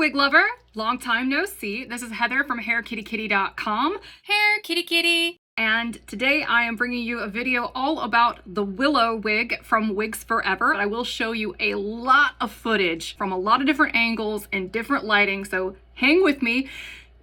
wig lover, long time no see. This is Heather from HairKittyKitty.com. HairKittyKitty. And today I am bringing you a video all about the Willow wig from Wigs Forever. I will show you a lot of footage from a lot of different angles and different lighting, so hang with me.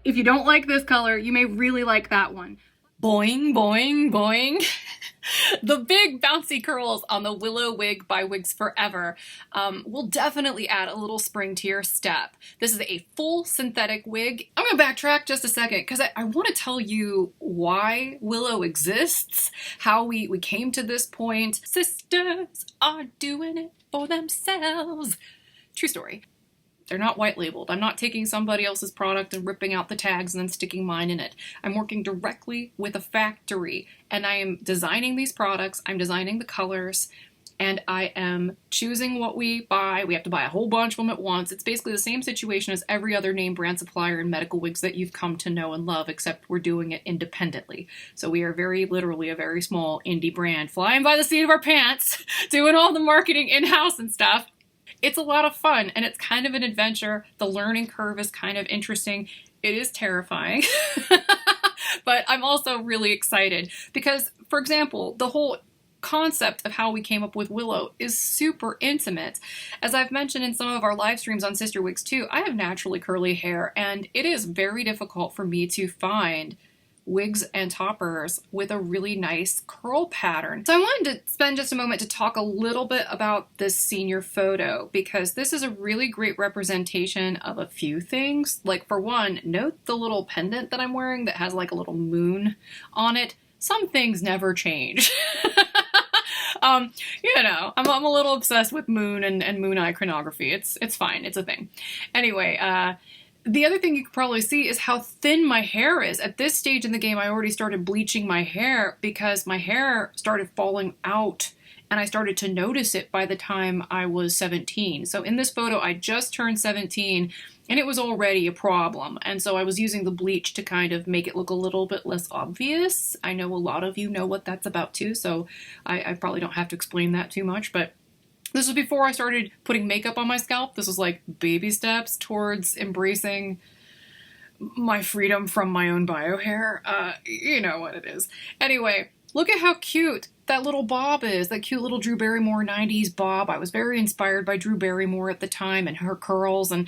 If you don't like this color, you may really like that one. Boing, boing, boing. The big bouncy curls on the Willow wig by Wigs Forever will definitely add a little spring to your step. This is a full synthetic wig. I'm gonna backtrack just a second because I want to tell you why Willow exists, how we came to this point. Sisters are doing it for themselves. True story. They're not white labeled. I'm not taking somebody else's product and ripping out the tags and then sticking mine in it. I'm working directly with a factory and I am designing these products. I'm designing the colors and I am choosing what we buy. We have to buy a whole bunch of them at once. It's basically the same situation as every other name brand supplier in medical wigs that you've come to know and love, except we're doing it independently. So we are very literally a very small indie brand flying by the seat of our pants, doing all the marketing in-house and stuff. It's a lot of fun and it's kind of an adventure. The learning curve is kind of interesting. It is terrifying, but I'm also really excited because, for example, the whole concept of how we came up with Willow is super intimate. As I've mentioned in some of our live streams on CysterWigs too, I have naturally curly hair and it is very difficult for me to find wigs and toppers with a really nice curl pattern. So I wanted to spend just a moment to talk a little bit about this senior photo because this is a really great representation of a few things. Like, for one, note the little pendant that I'm wearing that has like a little moon on it. Some things never change. You know, I'm a little obsessed with moon and moon iconography. It's fine. It's a thing. Anyway, the other thing you can probably see is how thin my hair is. At this stage in the game, I already started bleaching my hair because my hair started falling out and I started to notice it by the time I was 17. So in this photo, I just turned 17 and it was already a problem. And so I was using the bleach to kind of make it look a little bit less obvious. I know a lot of you know what that's about too, so I probably don't have to explain that too much, but this was before I started putting makeup on my scalp. This was like baby steps towards embracing my freedom from my own bio hair. You know what it is. Anyway, look at how cute that little bob is, that cute little Drew Barrymore 90s bob. I was very inspired by Drew Barrymore at the time and her curls, and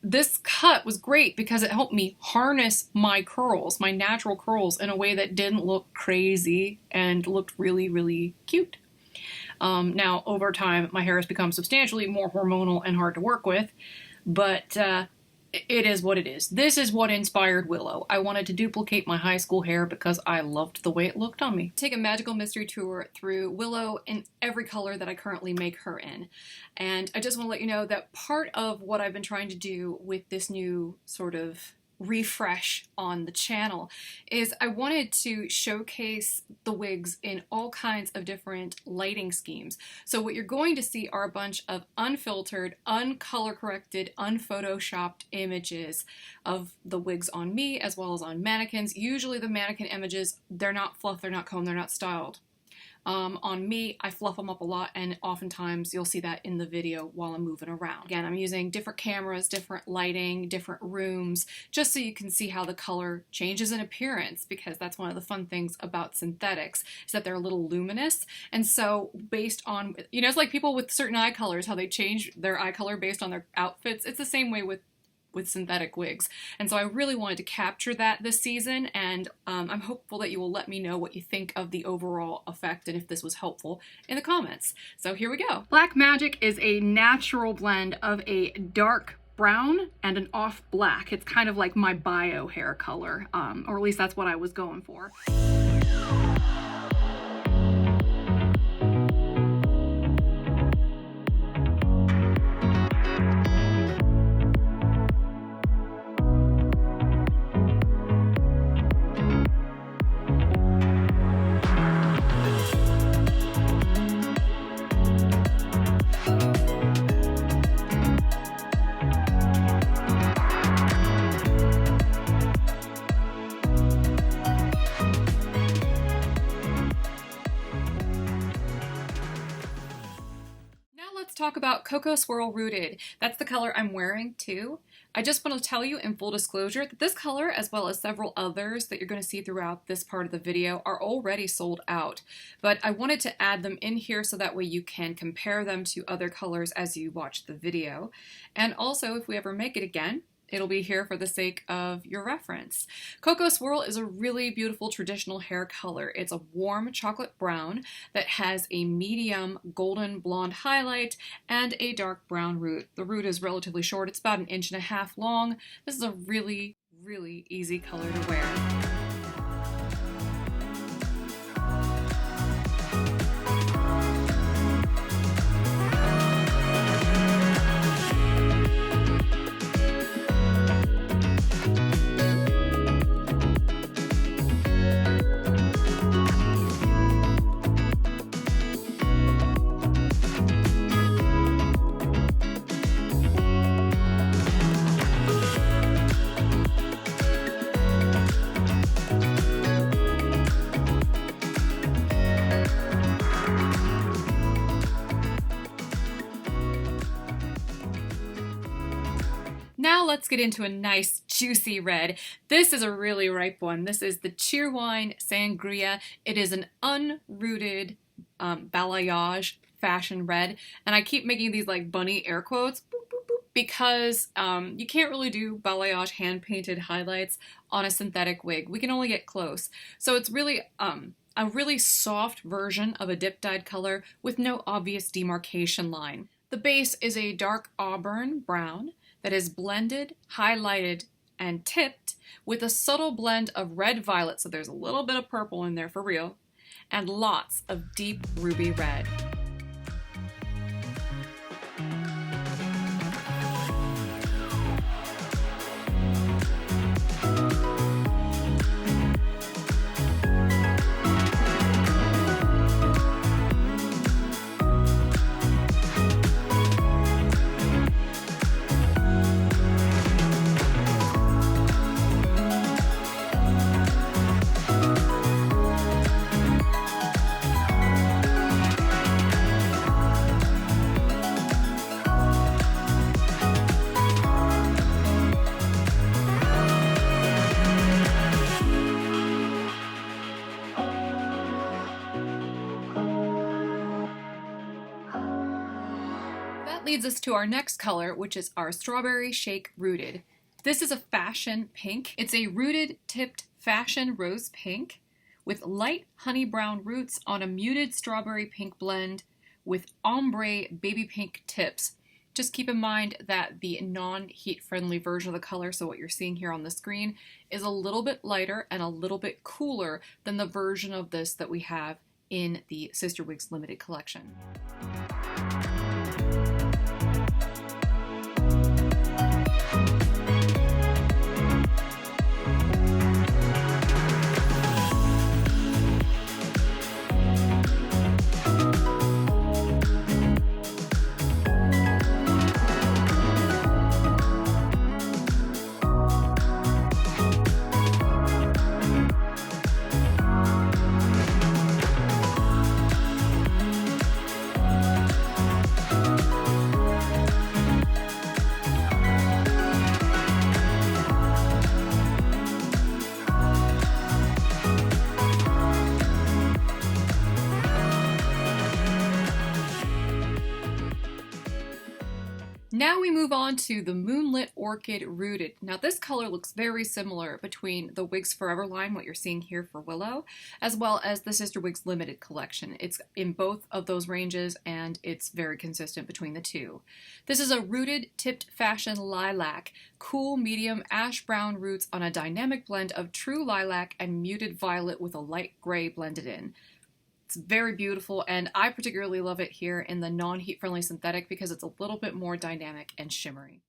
this cut was great because it helped me harness my curls, my natural curls, in a way that didn't look crazy and looked really, really cute. Now, over time, my hair has become substantially more hormonal and hard to work with, but it is what it is. This is what inspired Willow. I wanted to duplicate my high school hair because I loved the way it looked on me. Take a magical mystery tour through Willow in every color that I currently make her in. And I just want to let you know that part of what I've been trying to do with this new sort of refresh on the channel is I wanted to showcase the wigs in all kinds of different lighting schemes. So what you're going to see are a bunch of unfiltered, uncolor corrected, unphotoshopped images of the wigs on me as well as on mannequins. Usually the mannequin images, they're not fluffed, they're not combed, they're not styled. On me, I fluff them up a lot, and oftentimes you'll see that in the video while I'm moving around. Again, I'm using different cameras, different lighting, different rooms, just so you can see how the color changes in appearance, because that's one of the fun things about synthetics, is that they're a little luminous. And so based on, you know, it's like people with certain eye colors, how they change their eye color based on their outfits. It's the same way with synthetic wigs. And so I really wanted to capture that this season, and I'm hopeful that you will let me know what you think of the overall effect and if this was helpful in the comments. So here we go. Black Magic is a natural blend of a dark brown and an off black. It's kind of like my bio hair color, or at least that's what I was going for. talk about Cocoa Swirl Rooted. That's the color I'm wearing too. I just want to tell you in full disclosure that this color, as well as several others that you're going to see throughout this part of the video, are already sold out. But I wanted to add them in here so that way you can compare them to other colors as you watch the video. And also, if we ever make it again, it'll be here for the sake of your reference. Cocoa Swirl is a really beautiful traditional hair color. It's a warm chocolate brown that has a medium golden blonde highlight and a dark brown root. The root is relatively short. It's about 1.5 inches long. This is a really, really easy color to wear. Now let's get into a nice juicy red. This is a really ripe one. This is the Cheerwine Sangria. It is an unrooted balayage fashion red. And I keep making these like bunny air quotes boop, boop, boop, because you can't really do balayage hand-painted highlights on a synthetic wig. We can only get close. So it's really a really soft version of a dip-dyed color with no obvious demarcation line. The base is a dark auburn brown that is blended, highlighted, and tipped with a subtle blend of red violet, so there's a little bit of purple in there for real, and lots of deep ruby red. Leads us to our next color, which is our Strawberry Shake Rooted. This is a fashion pink. It's a rooted tipped fashion rose pink with light honey brown roots on a muted strawberry pink blend with ombre baby pink tips. Just keep in mind that the non-heat friendly version of the color, so what you're seeing here on the screen, is a little bit lighter and a little bit cooler than the version of this that we have in the CysterWigs limited collection. Now we move on to the Moonlit Orchid Rooted. Now this color looks very similar between the Wigs Forever line, what you're seeing here for Willow, as well as the CysterWigs limited collection. It's in both of those ranges and it's very consistent between the two. This is a rooted tipped fashion lilac, cool medium ash brown roots on a dynamic blend of true lilac and muted violet with a light gray blended in. It's very beautiful, and I particularly love it here in the non-heat friendly synthetic because it's a little bit more dynamic and shimmery.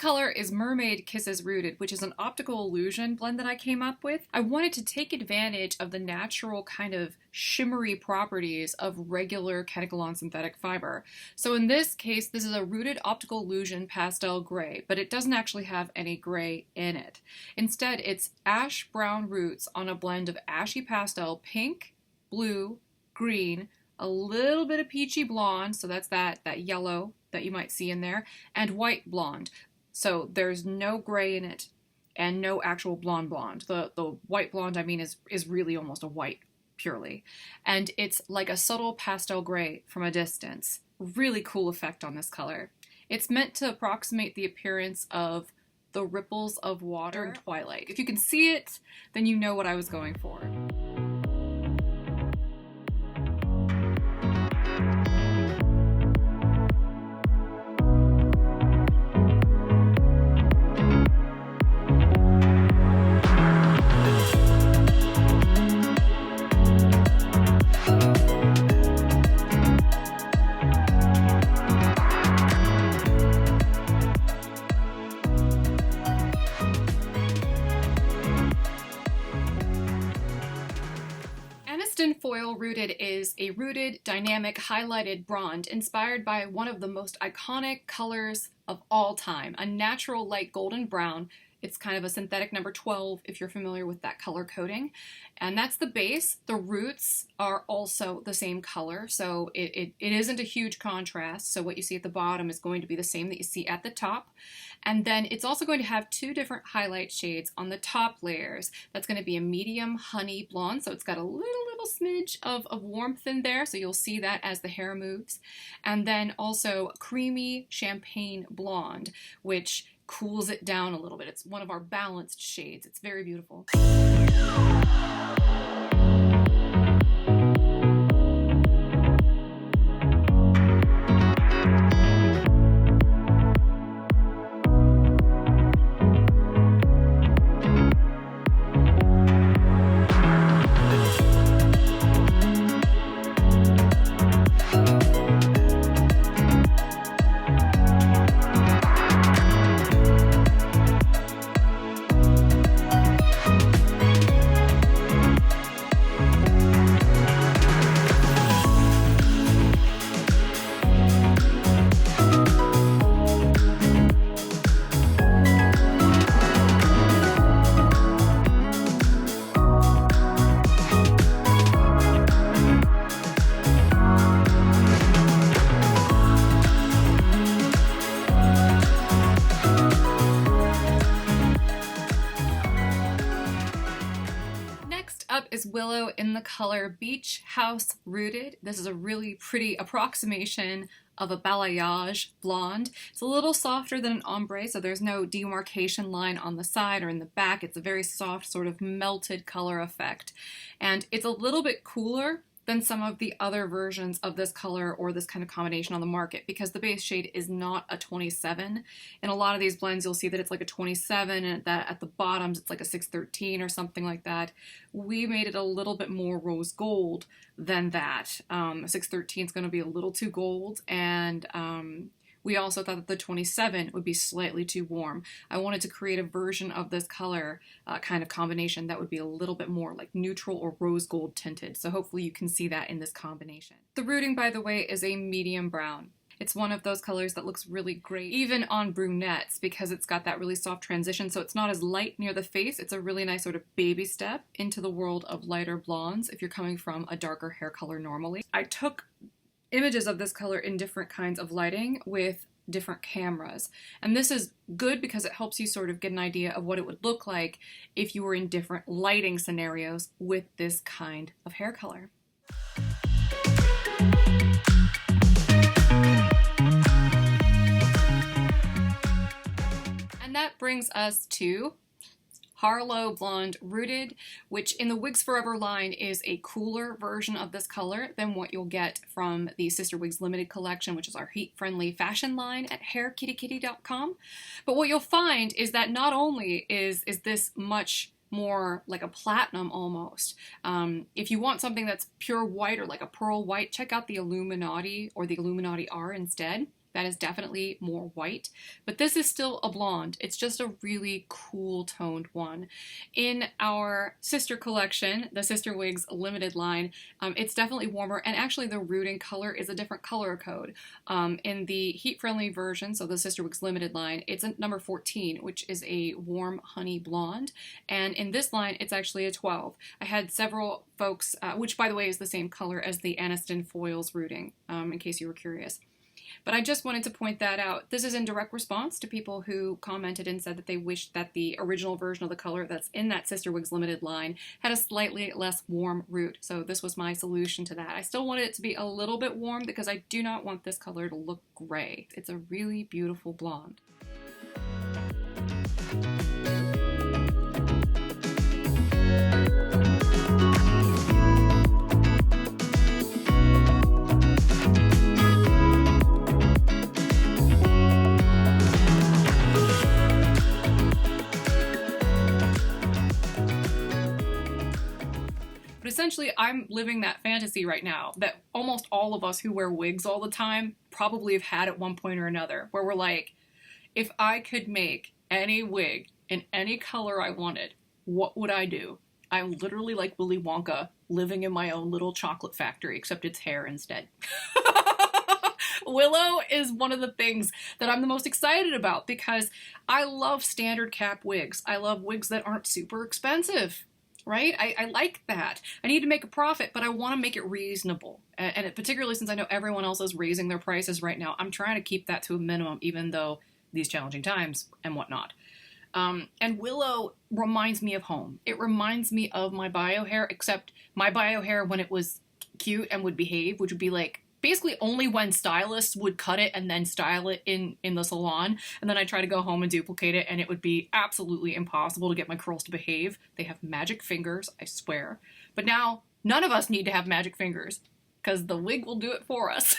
color is Mermaid Kisses Rooted, which is an optical illusion blend that I came up with. I wanted to take advantage of the natural kind of shimmery properties of regular Cuticle synthetic fiber. So in this case, this is a rooted optical illusion pastel gray, but it doesn't actually have any gray in it. Instead, it's ash brown roots on a blend of ashy pastel, pink, blue, green, a little bit of peachy blonde, so that's that yellow that you might see in there, and white blonde. So there's no gray in it and no actual blonde. The white blonde, I mean, is really almost a white purely. And it's like a subtle pastel gray from a distance. Really cool effect on this color. It's meant to approximate the appearance of the ripples of water in twilight. If you can see it, then you know what I was going for. Aniston Foil Rooted is a rooted, dynamic, highlighted bronze inspired by one of the most iconic colors of all time, a natural light golden brown. It's kind of a synthetic number 12 if you're familiar with that color coding. And that's the base. The roots are also the same color, so it isn't a huge contrast. So what you see at the bottom is going to be the same that you see at the top. And then it's also going to have two different highlight shades on the top layers. That's going to be a medium honey blonde, so it's got a little smidge of warmth in there, so you'll see that as the hair moves. And then also creamy champagne blonde, which cools it down a little bit. It's one of our balanced shades. It's very beautiful. Up is Willow in the color Beach House Rooted. This is a really pretty approximation of a balayage blonde. It's a little softer than an ombre, so there's no demarcation line on the side or in the back. It's a very soft, sort of melted color effect. And it's a little bit cooler than some of the other versions of this color or this kind of combination on the market, because the base shade is not a 27. In a lot of these blends, you'll see that it's like a 27, and that at the bottoms it's like a 613 or something like that. We made it a little bit more rose gold than that. 613 is going to be a little too gold, and we also thought that the 27 would be slightly too warm. I wanted to create a version of this color kind of combination that would be a little bit more like neutral or rose gold tinted. So hopefully you can see that in this combination. The rooting, by the way, is a medium brown. It's one of those colors that looks really great even on brunettes because it's got that really soft transition, so it's not as light near the face. It's a really nice sort of baby step into the world of lighter blondes if you're coming from a darker hair color normally. I took images of this color in different kinds of lighting with different cameras. And this is good because it helps you sort of get an idea of what it would look like if you were in different lighting scenarios with this kind of hair color. And that brings us to Harlow Blonde Rooted, which in the Wigs Forever line is a cooler version of this color than what you'll get from the CysterWigs Limited Collection, which is our heat-friendly fashion line at HairKittyKitty.com. But what you'll find is that not only is this much more like a platinum almost. If you want something that's pure white or like a pearl white, check out the Illuminati or the Illuminati-R instead. That is definitely more white, but this is still a blonde. It's just a really cool toned one. In our sister collection, the CysterWigs limited line, it's definitely warmer, and actually the rooting color is a different color code. In the heat-friendly version, so the CysterWigs limited line, it's a number 14, which is a warm honey blonde, and in this line, it's actually a 12. I had several folks, which by the way is the same color as the Aniston foils rooting, in case you were curious. But I just wanted to point that out. This is in direct response to people who commented and said that they wished that the original version of the color that's in that CysterWigs limited line had a slightly less warm root. So this was my solution to that. I still wanted it to be a little bit warm because I do not want this color to look gray. It's a really beautiful blonde. But essentially, I'm living that fantasy right now that almost all of us who wear wigs all the time probably have had at one point or another, where we're like, if I could make any wig in any color I wanted, what would I do? I'm literally like Willy Wonka living in my own little chocolate factory, except it's hair instead. Willow is one of the things that I'm the most excited about because I love standard cap wigs. I love wigs that aren't super expensive. Right? I like that. I need to make a profit, but I want to make it reasonable. And particularly since I know everyone else is raising their prices right now, I'm trying to keep that to a minimum, even though these challenging times and whatnot. And Willow reminds me of home. It reminds me of my bio hair, except my bio hair when it was cute and would behave, which would be like basically only when stylists would cut it and then style it in the salon. And then I'd try to go home and duplicate it, and it would be absolutely impossible to get my curls to behave. They have magic fingers, I swear. But now, none of us need to have magic fingers, because the wig will do it for us.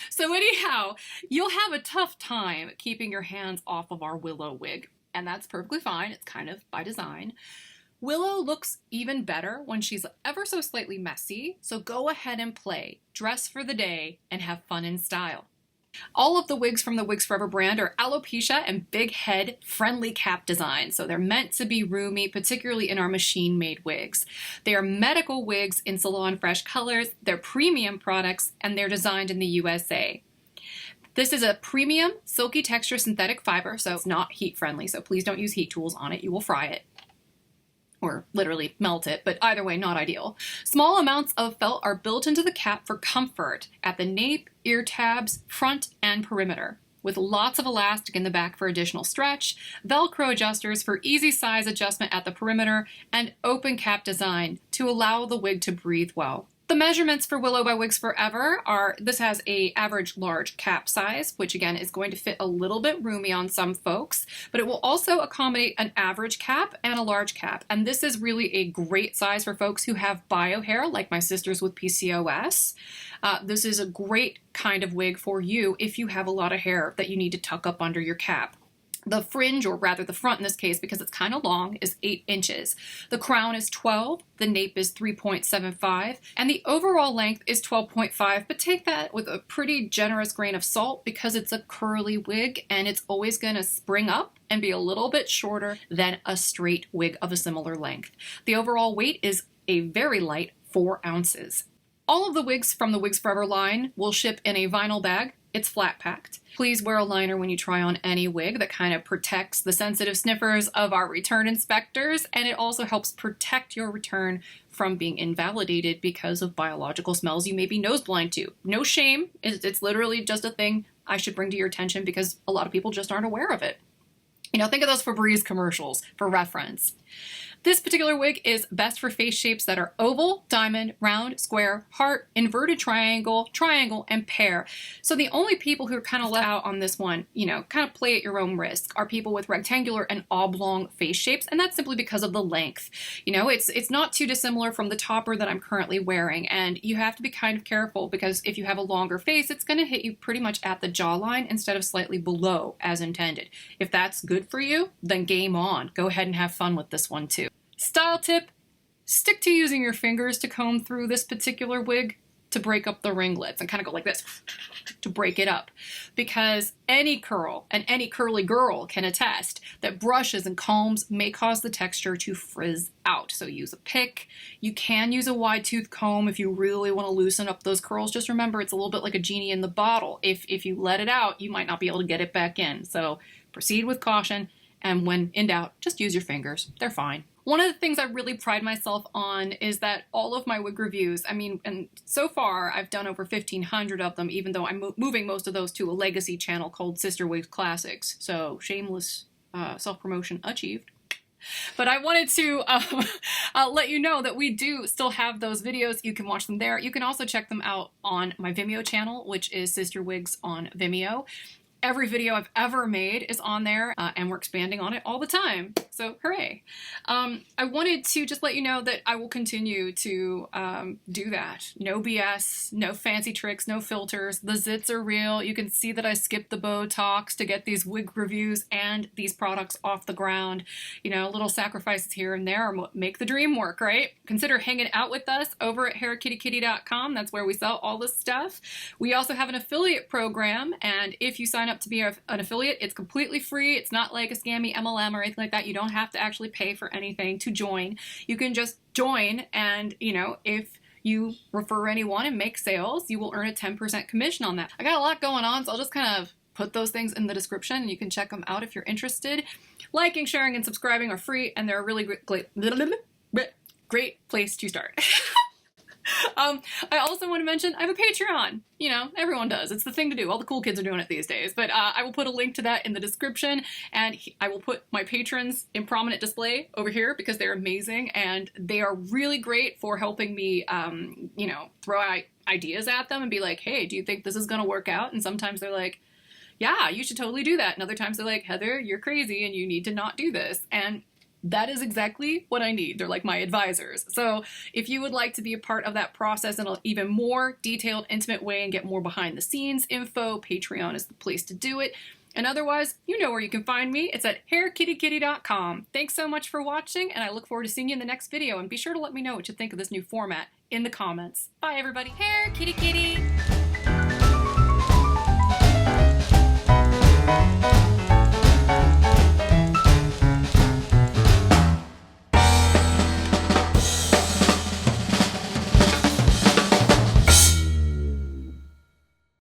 So anyhow, you'll have a tough time keeping your hands off of our Willow wig. And that's perfectly fine. It's kind of by design. Willow looks even better when she's ever so slightly messy, so go ahead and play, dress for the day, and have fun in style. All of the wigs from the Wigs Forever brand are alopecia and big head friendly cap designs, so they're meant to be roomy, particularly in our machine-made wigs. They are medical wigs in salon fresh colors, they're premium products, and they're designed in the USA. This is a premium silky texture synthetic fiber, so it's not heat friendly, so please don't use heat tools on it, you will fry it. Or literally melt it, but either way, not ideal. Small amounts of felt are built into the cap for comfort at the nape, ear tabs, front, and perimeter, with lots of elastic in the back for additional stretch, Velcro adjusters for easy size adjustment at the perimeter, and open cap design to allow the wig to breathe well. The measurements for Willow by Wigs Forever are, this has a average large cap size, which again is going to fit a little bit roomy on some folks, but it will also accommodate an average cap and a large cap. And this is really a great size for folks who have bio hair, like my sisters with PCOS. This is a great kind of wig for you if you have a lot of hair that you need to tuck up under your cap. The fringe, or rather the front in this case, because it's kind of long, is 8 inches. The crown is 12, the nape is 3.75, and the overall length is 12.5, but take that with a pretty generous grain of salt because it's a curly wig and it's always going to spring up and be a little bit shorter than a straight wig of a similar length. The overall weight is a very light 4 ounces. All of the wigs from the Wigs Forever line will ship in a vinyl bag. It's flat packed. Please wear a liner when you try on any wig. That kind of protects the sensitive sniffers of our return inspectors, and it also helps protect your return from being invalidated because of biological smells you may be nose blind to. No shame. It's literally just a thing I should bring to your attention because a lot of people just aren't aware of it. You know, think of those Febreze commercials for reference. This particular wig is best for face shapes that are oval, diamond, round, square, heart, inverted triangle, triangle, and pear. So the only people who are kind of let out on this one, you know, kind of play at your own risk, are people with rectangular and oblong face shapes, and that's simply because of the length. You know, it's not too dissimilar from the topper that I'm currently wearing, and you have to be kind of careful because if you have a longer face, it's going to hit you pretty much at the jawline instead of slightly below as intended. If that's good for you, then game on. Go ahead and have fun with this one too. Style tip, stick to using your fingers to comb through this particular wig. to break up the ringlets and kind of go like this to break it up, because any curl and any curly girl can attest that brushes and combs may cause the texture to frizz out. So use a pick. You can use a wide tooth comb if you really want to loosen up those curls. Just remember, it's a little bit like a genie in the bottle. If you let it out, you might not be able to get it back in. So proceed with caution, and when in doubt, just use your fingers. They're fine. One of the things I really pride myself on is that all of my wig reviews, I mean, and so far I've done over 1,500 of them, even though I'm moving most of those to a legacy channel called CysterWigs Classics. So shameless self-promotion achieved. But I wanted to let you know that we do still have those videos. You can watch them there. You can also check them out on my Vimeo channel, which is CysterWigs on Vimeo. Every video I've ever made is on there, and we're expanding on it all the time. So hooray. I wanted to just let you know that I will continue to do that. No BS, no fancy tricks, no filters. The zits are real. You can see that I skipped the Botox to get these wig reviews and these products off the ground. You know, little sacrifices here and there make the dream work, right? Consider hanging out with us over at HairKittyKitty.com. That's where we sell all this stuff. We also have an affiliate program, and if you sign up to be an affiliate, it's completely free. It's not like a scammy MLM or anything like that. You don't have to actually pay for anything to join. You can just join, and you know, if you refer anyone and make sales, you will earn a 10% commission on that. I got a lot going on, so I'll just kind of put those things in the description and you can check them out if you're interested. Liking, sharing, and subscribing are free, and they're a really great place to start. I also want to mention I have a Patreon. You know, everyone does. It's the thing to do. All the cool kids are doing it these days. But I will put a link to that in the description, and I will put my patrons in prominent display over here because they're amazing, and they are really great for helping me, you know, throw out ideas at them and be like, hey, do you think this is going to work out? And sometimes they're like, yeah, you should totally do that. And other times they're like, Heather, you're crazy and you need to not do this. And that is exactly what I need. They're like my advisors. So if you would like to be a part of that process in an even more detailed, intimate way and get more behind the scenes info, Patreon is the place to do it. And otherwise, you know where you can find me. It's at HairKittyKitty.com. Thanks so much for watching, and I look forward to seeing you in the next video. And be sure to let me know what you think of this new format in the comments. Bye, everybody. Hair Kitty Kitty.